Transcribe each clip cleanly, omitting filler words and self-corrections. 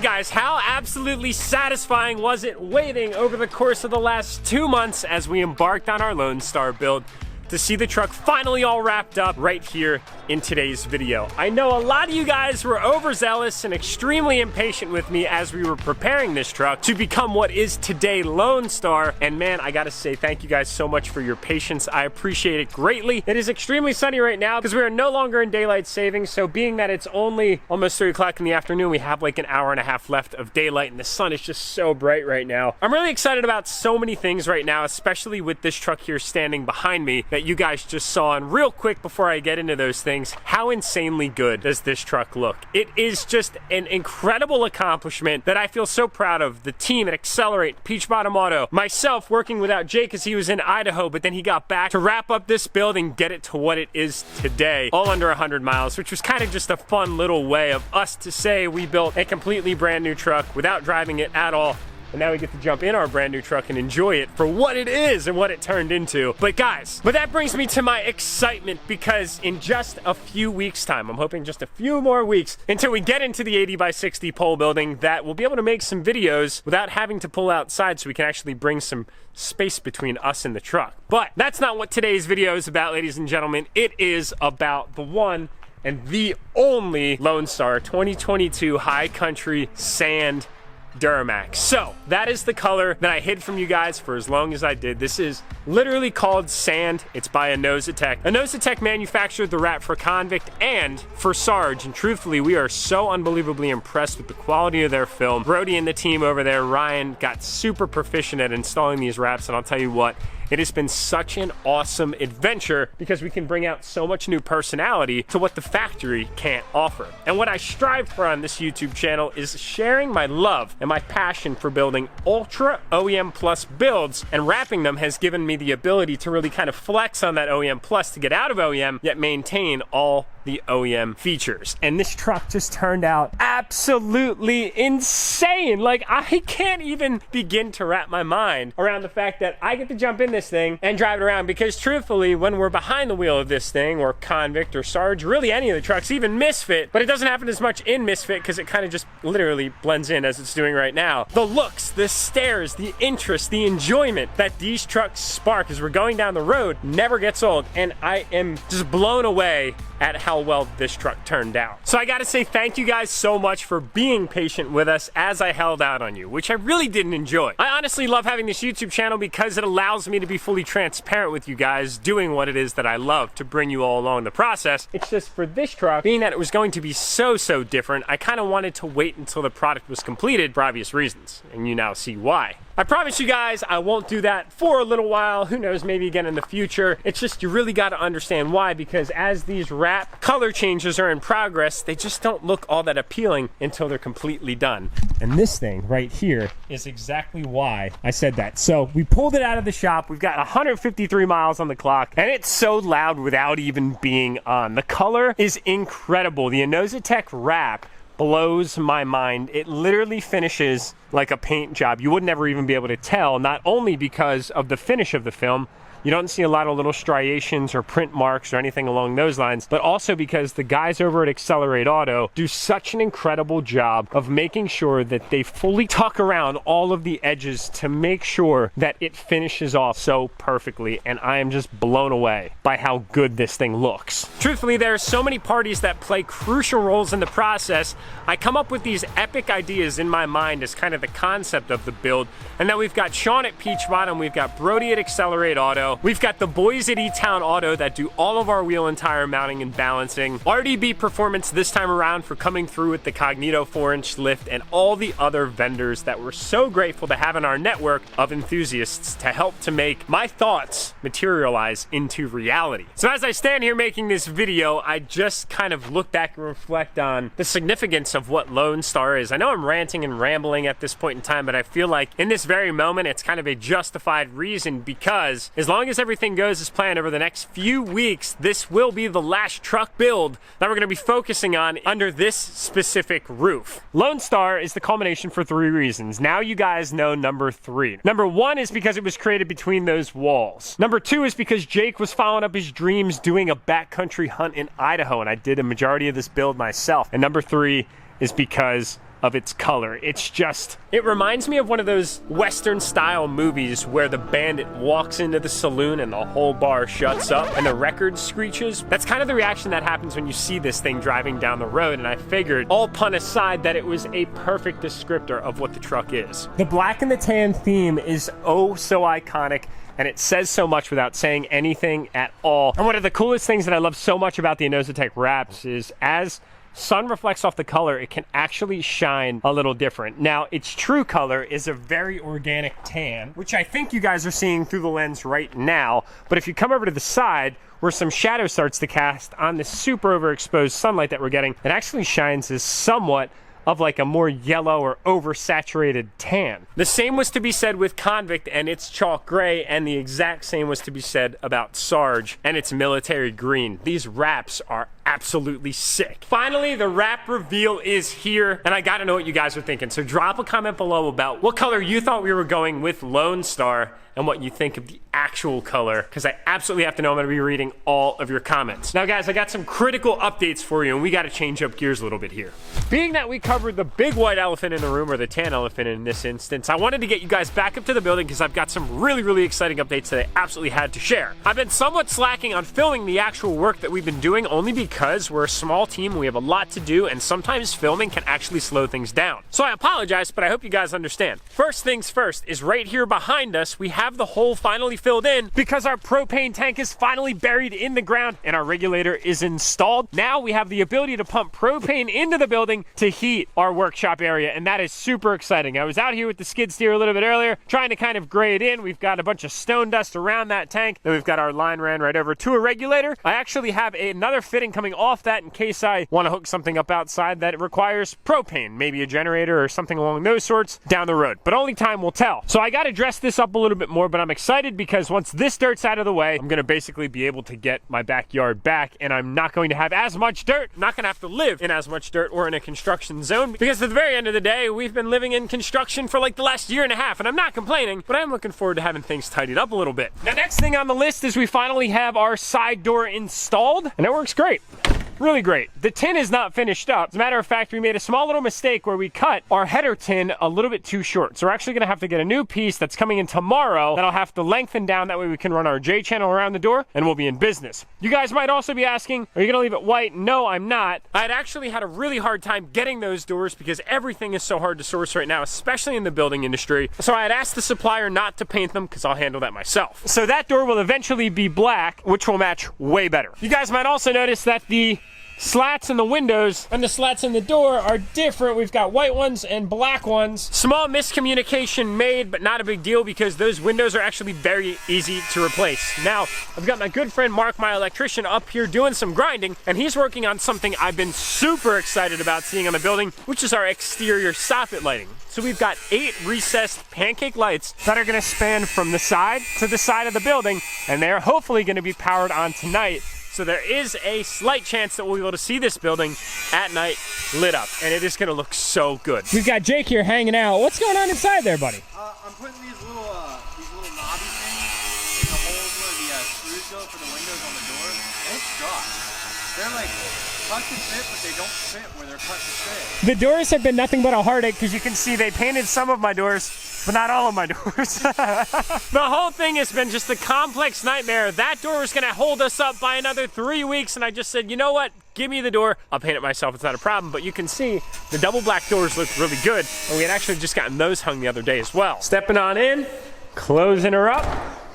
guys, how absolutely satisfying was it waiting over the course of the last 2 months as we embarked on our Lone Star build to see the truck finally all wrapped up right here in today's video. I know a lot of you guys were overzealous and extremely impatient with me as we were preparing this truck to become what is today Lone Star, and man, I gotta say thank you guys so much for your patience. I appreciate it greatly. It is extremely sunny right now because we are no longer in daylight savings, so being that it's only almost 3 o'clock in the afternoon, we have like an hour and a half left of daylight and the sun is just so bright right now. I'm really excited about so many things right now, especially with this truck here standing behind me that you guys just saw. And real quick before I get into those things, how insanely good does this truck look? It is just an incredible accomplishment that I feel so proud of. The team at Accelerate, Peach Bottom Auto, myself working without Jake as he was in Idaho, but then he got back to wrap up this build and get it to what it is today, all under 100 miles, which was kind of just a fun little way of us to say we built a completely brand new truck without driving it at all. And now we get to jump in our brand new truck and enjoy it for what it is and what it turned into. But guys, that brings me to my excitement, because in just a few weeks time, I'm hoping just a few more weeks until we get into the 80 by 60 pole building, that we'll be able to make some videos without having to pull outside, so we can actually bring some space between us and the truck. But that's not what today's video is about, ladies and gentlemen. It is about the one and the only Lone Star 2022 High Country Sand DURTYMAX. So that is the color that I hid from you guys for as long as I did. This is literally called Sand. It's by Inositech. Inositech manufactured the wrap for Convict and for Sarge, and truthfully, we are so unbelievably impressed with the quality of their film. Brody and the team over there, Ryan, got super proficient at installing these wraps, and I'll tell you what, it has been such an awesome adventure because we can bring out so much new personality to what the factory can't offer. And what I strive for on this YouTube channel is sharing my love and my passion for building ultra OEM plus builds, and wrapping them has given me the ability to really kind of flex on that OEM plus to get out of OEM, yet maintain all the OEM features. And this truck just turned out absolutely insane. Like, I can't even begin to wrap my mind around the fact that I get to jump in this thing and drive it around, because truthfully, when we're behind the wheel of this thing, or Convict or Sarge, really any of the trucks, even Misfit, but it doesn't happen as much in Misfit because it kind of just literally blends in as it's doing right now. The looks, the stares, the interest, the enjoyment that these trucks spark as we're going down the road never gets old, and I am just blown away at how well this truck turned out. So I gotta say thank you guys so much for being patient with us as I held out on you, which I really didn't enjoy. I honestly love having this YouTube channel because it allows me to be fully transparent with you guys, doing what it is that I love to bring you all along the process. It's just for this truck, being that it was going to be so different, I kind of wanted to wait until the product was completed for obvious reasons, and you now see why. I promise you guys I won't do that for a little while. Who knows, maybe again in the future. It's just you really got to understand why, because as these wrap color changes are in progress, they just don't look all that appealing until they're completely done. And this thing right here is exactly why I said that. So we pulled it out of the shop. We've got 153 miles on the clock, and it's so loud without even being on. The color is incredible. The Inositech wrap blows my mind. It literally finishes like a paint job. You would never even be able to tell, not only because of the finish of the film. You don't see a lot of little striations or print marks or anything along those lines, but also because the guys over at Accelerate Auto do such an incredible job of making sure that they fully tuck around all of the edges to make sure that it finishes off so perfectly, and I am just blown away by how good this thing looks. Truthfully, there are so many parties that play crucial roles in the process. I come up with these epic ideas in my mind as kind of the concept of the build, and then we've got Sean at Peach Bottom, we've got Brody at Accelerate Auto, we've got the boys at E-Town Auto that do all of our wheel and tire mounting and balancing, RDB Performance this time around for coming through with the Cognito 4-inch lift, and all the other vendors that we're so grateful to have in our network of enthusiasts to help to make my thoughts materialize into reality. So as I stand here making this video, I just kind of look back and reflect on the significance of what Lone Star is. I know I'm ranting and rambling at this point in time, but I feel like in this very moment, it's kind of a justified reason, because as long as everything goes as planned over the next few weeks, this will be the last truck build that we're going to be focusing on under this specific roof. Lone Star is the culmination for 3 reasons. Now you guys know number 3. Number 1 is because it was created between those walls. Number 2 is because Jake was following up his dreams doing a backcountry hunt in Idaho, and I did a majority of this build myself. And number 3 is because of its color. It reminds me of one of those Western style movies where the bandit walks into the saloon and the whole bar shuts up and the record screeches. That's kind of the reaction that happens when you see this thing driving down the road, and I figured, all pun aside, that it was a perfect descriptor of what the truck is. The black and the tan theme is oh so iconic, and it says so much without saying anything at all. And one of the coolest things that I love so much about the Innositech wraps is as sun reflects off the color, it can actually shine a little different. Now, its true color is a very organic tan, which I think you guys are seeing through the lens right now. But if you come over to the side, where some shadow starts to cast on the super overexposed sunlight that we're getting, it actually shines as somewhat of like a more yellow or oversaturated tan. The same was to be said with Convict and its chalk gray, and the exact same was to be said about Sarge and its military green. These wraps are absolutely sick. Finally, the wrap reveal is here, and I gotta know what you guys are thinking. So drop a comment below about what color you thought we were going with Lone Star and what you think of the actual color, because I absolutely have to know. I'm gonna be reading all of your comments. Now guys, I got some critical updates for you, and we gotta change up gears a little bit here. Being that we covered the big white elephant in the room, or the tan elephant in this instance, I wanted to get you guys back up to the building because I've got some really exciting updates that I absolutely had to share. I've been somewhat slacking on filming the actual work that we've been doing, only because we're a small team and we have a lot to do, and sometimes filming can actually slow things down. So I apologize, but I hope you guys understand. First things first is right here behind us, we have the hole finally filled in because our propane tank is finally buried in the ground and our regulator is installed. Now we have the ability to pump propane into the building to heat our workshop area, and that is super exciting. I was out here with the skid steer a little bit earlier trying to kind of grade in. We've got a bunch of stone dust around that tank. Then we've got our line ran right over to a regulator. I actually have another fitting coming off that in case I want to hook something up outside that requires propane, maybe a generator or something along those sorts down the road, but only time will tell. So I got to dress this up a little bit more, but I'm excited because once this dirt's out of the way, I'm going to basically be able to get my backyard back, and I'm not going to have as much dirt. I'm not going to have to live in as much dirt or in a construction zone, because at the very end of the day, we've been living in construction for like the last year and a half, and I'm not complaining, but I'm looking forward to having things tidied up a little bit. Now, next thing on the list is we finally have our side door installed, and it works great. Really great. The tin is not finished up. As a matter of fact, we made a small little mistake where we cut our header tin a little bit too short. So we're actually gonna have to get a new piece that's coming in tomorrow that I'll have to lengthen down. That way we can run our J channel around the door and we'll be in business. You guys might also be asking, are you gonna leave it white? No, I'm not. I'd actually had a really hard time getting those doors because everything is so hard to source right now, especially in the building industry. So I had asked the supplier not to paint them because I'll handle that myself. So that door will eventually be black, which will match way better. You guys might also notice that the slats in the windows and the slats in the door are different. We've got white ones and black ones. Small miscommunication made, but not a big deal because those windows are actually very easy to replace. Now, I've got my good friend Mark, my electrician, up here doing some grinding, and he's working on something I've been super excited about seeing on the building, which is our exterior soffit lighting. So we've got 8 recessed pancake lights that are gonna span from the side to the side of the building, and they're hopefully gonna be powered on tonight. So there is a slight chance that we'll be able to see this building at night lit up, and it is gonna look so good. We've got Jake here hanging out. What's going on inside there, buddy? I'm putting these little knobby things in the holes where the screws go for the windows on the door, and it's dry. They're like cut to fit, but they don't fit where they're cut to fit. The doors have been nothing but a heartache because you can see they painted some of my doors, but not all of my doors. The whole thing has been just a complex nightmare. That door was gonna hold us up by another 3 weeks, and I just said, you know what? Give me the door, I'll paint it myself, it's not a problem. But you can see the double black doors look really good, and we had actually just gotten those hung the other day as well. Stepping on in, closing her up.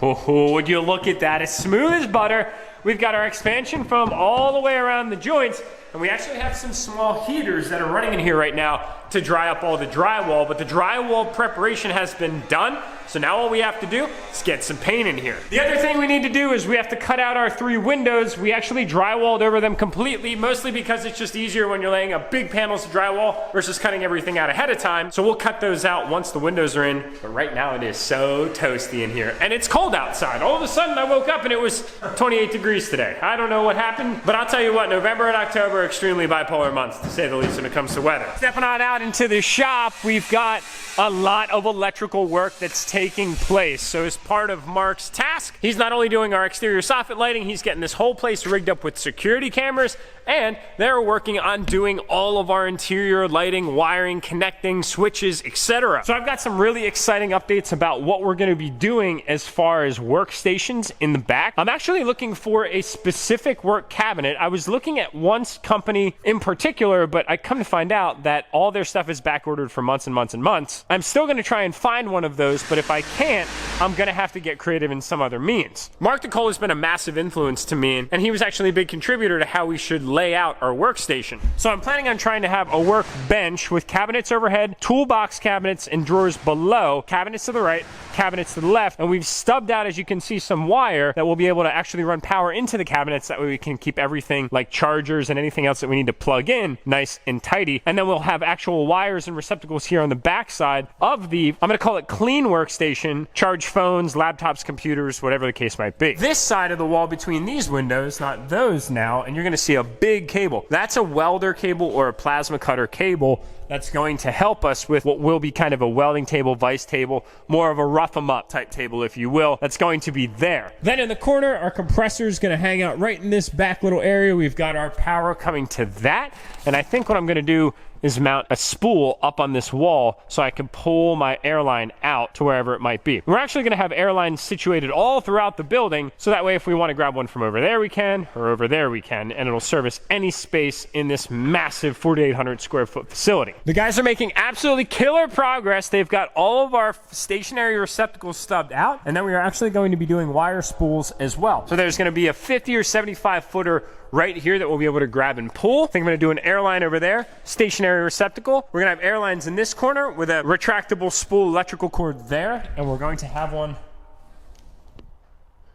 Oh, would you look at that, as smooth as butter. We've got our expansion foam all the way around the joints, and we actually have some small heaters that are running in here right now to dry up all the drywall, but the drywall preparation has been done. So now all we have to do is get some paint in here. The other thing we need to do is we have to cut out our 3 windows. We actually drywalled over them completely, mostly because it's just easier when you're laying up big panels of drywall versus cutting everything out ahead of time. So we'll cut those out once the windows are in. But right now it is so toasty in here, and it's cold outside. All of a sudden I woke up and it was 28 degrees today. I don't know what happened, but I'll tell you what, November and October are extremely bipolar months, to say the least, when it comes to weather. Stepping on out out into the shop, we've got a lot of electrical work that's taking place. So as part of Mark's task, he's not only doing our exterior soffit lighting, he's getting this whole place rigged up with security cameras, and they're working on doing all of our interior lighting, wiring, connecting, switches, etc. So I've got some really exciting updates about what we're gonna be doing as far as workstations in the back. I'm actually looking for a specific work cabinet. I was looking at one company in particular, but I come to find out that all their stuff is back ordered for months and months and months. I'm still gonna try and find one of those, but if I can't, I'm gonna have to get creative in some other means. Mark DeCole has been a massive influence to me, and he was actually a big contributor to how we should lay out our workstation. So I'm planning on trying to have a workbench with cabinets overhead, toolbox cabinets, and drawers below, cabinets to the right, cabinets to the left, and we've stubbed out, as you can see, some wire that will be able to actually run power into the cabinets. That way we can keep everything like chargers and anything else that we need to plug in nice and tidy. And then we'll have actual wires and receptacles here on the back side of the, I'm gonna call it clean workstation, charge phones, laptops, computers, whatever the case might be. This side of the wall between these windows, not those now, and you're gonna see a big cable. That's a welder cable or a plasma cutter cable that's going to help us with what will be kind of a welding table, vise table, more of a rough 'em up type table, if you will, that's going to be there. Then in the corner, our compressor is gonna hang out right in this back little area. We've got our power coming to that, and I think what I'm gonna do is mount a spool up on this wall so I can pull my airline out to wherever it might be. We're actually gonna have airlines situated all throughout the building, so that way if we wanna grab one from over there we can, or over there we can, and it'll service any space in this massive 4,800 square foot facility. The guys are making absolutely killer progress. They've got all of our stationary receptacles stubbed out, and then we are actually going to be doing wire spools as well. So there's gonna be a 50 or 75 footer right here that we'll be able to grab and pull. I think I'm gonna do an airline over there, stationary receptacle. We're gonna have airlines in this corner with a retractable spool electrical cord there, and we're going to have one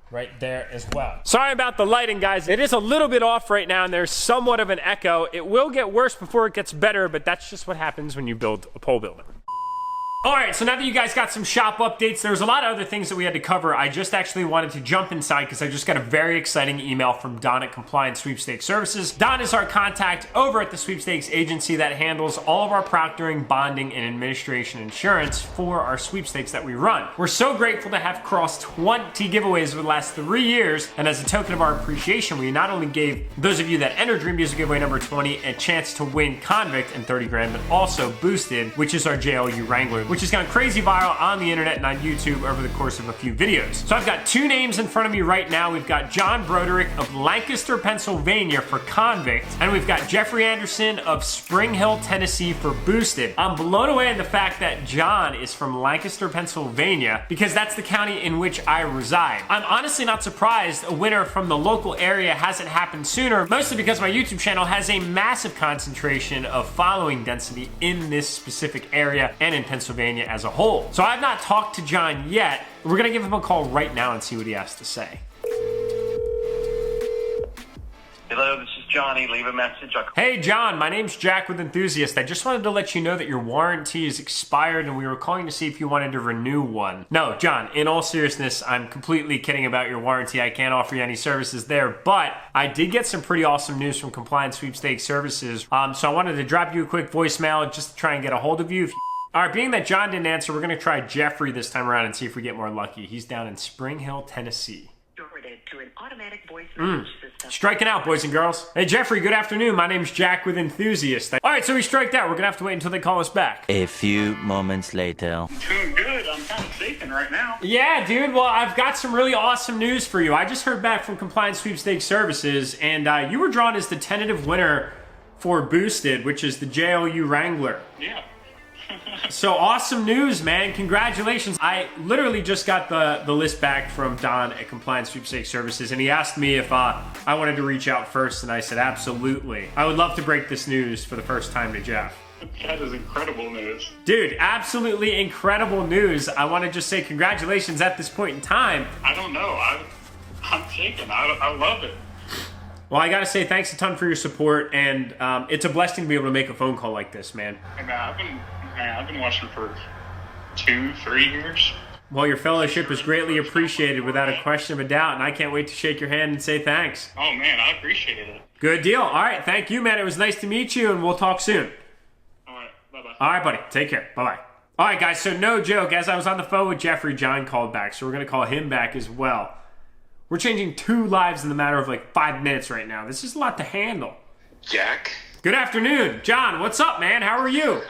right there as well. Sorry about the lighting, guys. It is a little bit off right now, and there's somewhat of an echo. It will get worse before it gets better, but that's just what happens when you build a pole building. All right, so now that you guys got some shop updates, there's a lot of other things that we had to cover. I just actually wanted to jump inside because I just got a very exciting email from Don at Compliance Sweepstakes Services. Don is our contact over at the sweepstakes agency that handles all of our proctoring, bonding, and administration insurance for our sweepstakes that we run. We're so grateful to have crossed 20 giveaways over the last 3 years, and as a token of our appreciation, we not only gave those of you that entered Dream Music giveaway number 20 a chance to win Convict and 30 grand, but also Boosted, which is our JLU Wrangler, which has gone crazy viral on the internet and on YouTube over the course of a few videos. So I've got two names in front of me right now. We've got John Broderick of Lancaster, Pennsylvania for Convict, and we've got Jeffrey Anderson of Spring Hill, Tennessee for Boosted. I'm blown away at the fact that John is from Lancaster, Pennsylvania, because that's the county in which I reside. I'm honestly not surprised a winner from the local area hasn't happened sooner, mostly because my YouTube channel has a massive concentration of following density in this specific area and in Pennsylvania as a whole. So I've not talked to John yet. We're gonna give him a call right now and see what he has to say. Hello, this is Johnny. Leave a message. Hey John, my name's Jack with Enthusiast. I just wanted to let you know that your warranty is expired and we were calling to see if you wanted to renew one. No, John, in all seriousness, I'm completely kidding about your warranty. I can't offer you any services there, but I did get some pretty awesome news from Compliance Sweepstakes Services. So I wanted to drop you a quick voicemail just to try and get a hold of you. All right, being that John didn't answer, we're gonna try Jeffrey this time around and see if we get more lucky. He's down in Spring Hill, Tennessee. To an automatic voice message system. Striking out, boys and girls. Hey Jeffrey, good afternoon. My name's Jack with Enthusiast. All right, so we striked out. We're gonna have to wait until they call us back. A few moments later. Doing good. I'm kind of shaking right now. Yeah, dude. Well, I've got some really awesome news for you. I just heard back from Compliance Sweepstakes Services, and you were drawn as the tentative winner for Boosted, which is the JLU Wrangler. Yeah. So awesome news, man. Congratulations. I literally just got the list back from Don at Compliance Sweepstakes Services, and he asked me if I wanted to reach out first, and I said absolutely. I would love to break this news for the first time to Jeff. That is incredible news. Dude, absolutely incredible news. I want to just say congratulations at this point in time. I don't know. I'm shaking. I love it. Well, I gotta say thanks a ton for your support, and it's a blessing to be able to make a phone call like this, man. Hey, man, I've been watching for 2-3 years. Well, your fellowship is greatly appreciated without a question of a doubt, and I can't wait to shake your hand and say thanks. Oh, man, I appreciate it. Good deal. All right, thank you, man. It was nice to meet you, and we'll talk soon. All right, bye-bye. All right, buddy. Take care. Bye-bye. All right, guys. So no joke. As I was on the phone with Jeffrey, John called back. So we're going to call him back as well. We're changing 2 lives in the matter of like 5 minutes right now. This is a lot to handle. Jack? Good afternoon. John, what's up, man? How are you?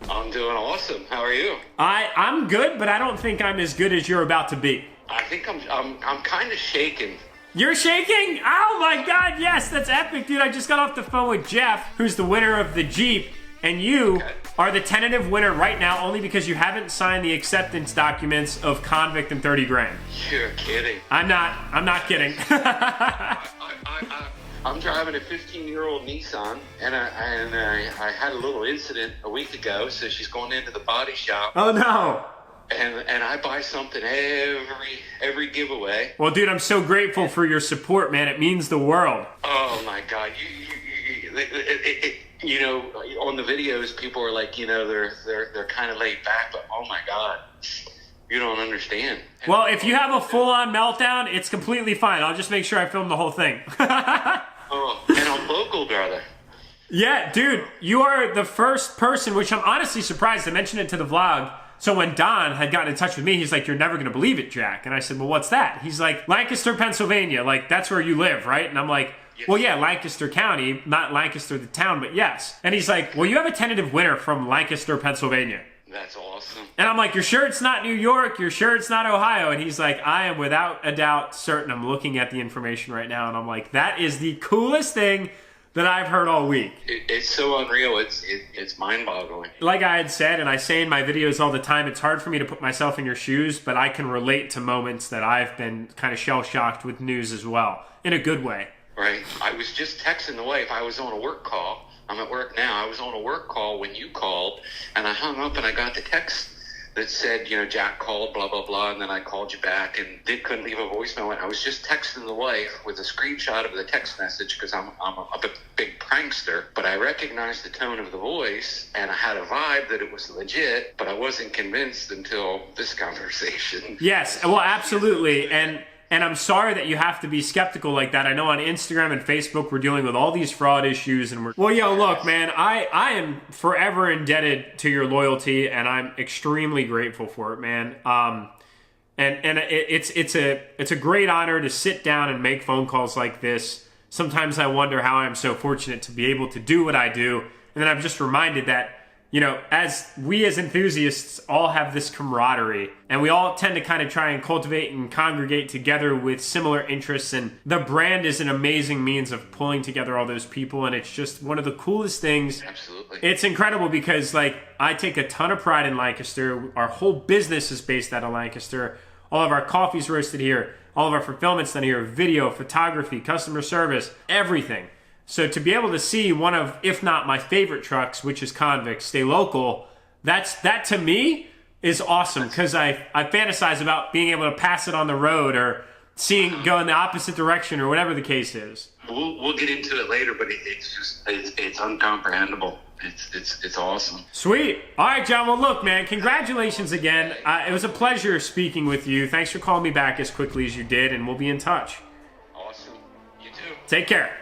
I'm doing awesome. How are you? I'm good, but I don't think I'm as good as you're about to be. I think I'm kind of shaking. You're shaking? Oh my God, yes, that's epic, dude. I just got off the phone with Jeff, who's the winner of the Jeep, and you are the tentative winner right now only because you haven't signed the acceptance documents of Convict and 30 grand. You're kidding. I'm not kidding. I'm driving a 15-year-old Nissan, and I had a little incident a week ago, so she's going into the body shop. Oh no. And I buy something every giveaway. Well, dude, I'm so grateful for your support, man. It means the world. Oh my God, you know, on the videos, people are like, you know, they're kind of laid back, but oh my God, you don't understand. Well, if you have a full-on meltdown, it's completely fine. I'll just make sure I film the whole thing. Oh, and I'm local, brother. Yeah, dude, you are the first person, which I'm honestly surprised. I mentioned it to the vlog. So when Don had gotten in touch with me, he's like, "You're never going to believe it, Jack." And I said, "Well, what's that?" He's like, "Lancaster, Pennsylvania. Like, that's where you live, right?" And I'm like, "Well, yeah, Lancaster County, not Lancaster the town, but yes." And he's like, "Well, you have a tentative winner from Lancaster, Pennsylvania." That's awesome. And I'm like, "You're sure it's not New York? You're sure it's not Ohio?" And he's like, "I am without a doubt certain." I'm looking at the information right now, and I'm like, "That is the coolest thing that I've heard all week." It's so unreal. It's mind-boggling. Like I had said, and I say in my videos all the time, it's hard for me to put myself in your shoes, but I can relate to moments that I've been kind of shell-shocked with news as well, in a good way. Right. I was just texting the wife. I was on a work call. I'm at work now. I was on a work call when you called, and I hung up and I got the text that said, you know, Jack called, blah, blah, blah, and then I called you back and couldn't leave a voicemail. And I was just texting the wife with a screenshot of the text message because I'm a big prankster, but I recognized the tone of the voice and I had a vibe that it was legit, but I wasn't convinced until this conversation. Yes, well, absolutely. And I'm sorry that you have to be skeptical like that. I know on Instagram and Facebook we're dealing with all these fraud issues, and well, yo, look, man, I am forever indebted to your loyalty, and I'm extremely grateful for it, man. It's a great honor to sit down and make phone calls like this. Sometimes I wonder how I'm so fortunate to be able to do what I do, and then I'm just reminded that, you know, as we as enthusiasts all have this camaraderie, and we all tend to kind of try and cultivate and congregate together with similar interests, and the brand is an amazing means of pulling together all those people, and it's just one of the coolest things. Absolutely. It's incredible because, like, I take a ton of pride in Lancaster. Our whole business is based out of Lancaster. All of our coffee's roasted here. All of our fulfillment's done here. Video, photography, customer service, everything. So to be able to see one of, if not my favorite trucks, which is Convict, stay local, that to me is awesome because I fantasize about being able to pass it on the road or seeing go in the opposite direction or whatever the case is. We'll get into it later, but it's uncomprehendable. It's awesome. Sweet. All right, John. Well, look, man, congratulations again. It was a pleasure speaking with you. Thanks for calling me back as quickly as you did, and we'll be in touch. Awesome. You too. Take care.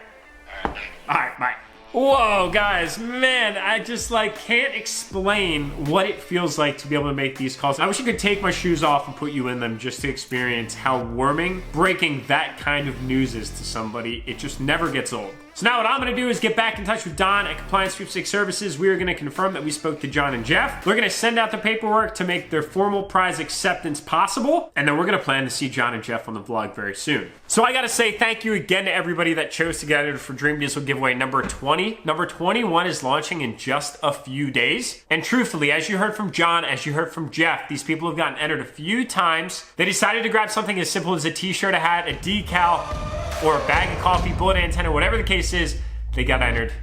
All right, bye. Whoa, guys, man, I just can't explain what it feels like to be able to make these calls. I wish I could take my shoes off and put you in them just to experience how warming breaking that kind of news is to somebody. It just never gets old. So now what I'm gonna do is get back in touch with Don at Compliance Sweepstakes Services. We are gonna confirm that we spoke to John and Jeff. We're gonna send out the paperwork to make their formal prize acceptance possible. And then we're gonna plan to see John and Jeff on the vlog very soon. So I gotta say thank you again to everybody that chose to get entered for Dream Diesel giveaway number 20. Number 21 is launching in just a few days. And truthfully, as you heard from John, as you heard from Jeff, these people have gotten entered a few times. They decided to grab something as simple as a t-shirt, a hat, a decal, or a bag of coffee, bullet antenna, whatever the case is, they got entered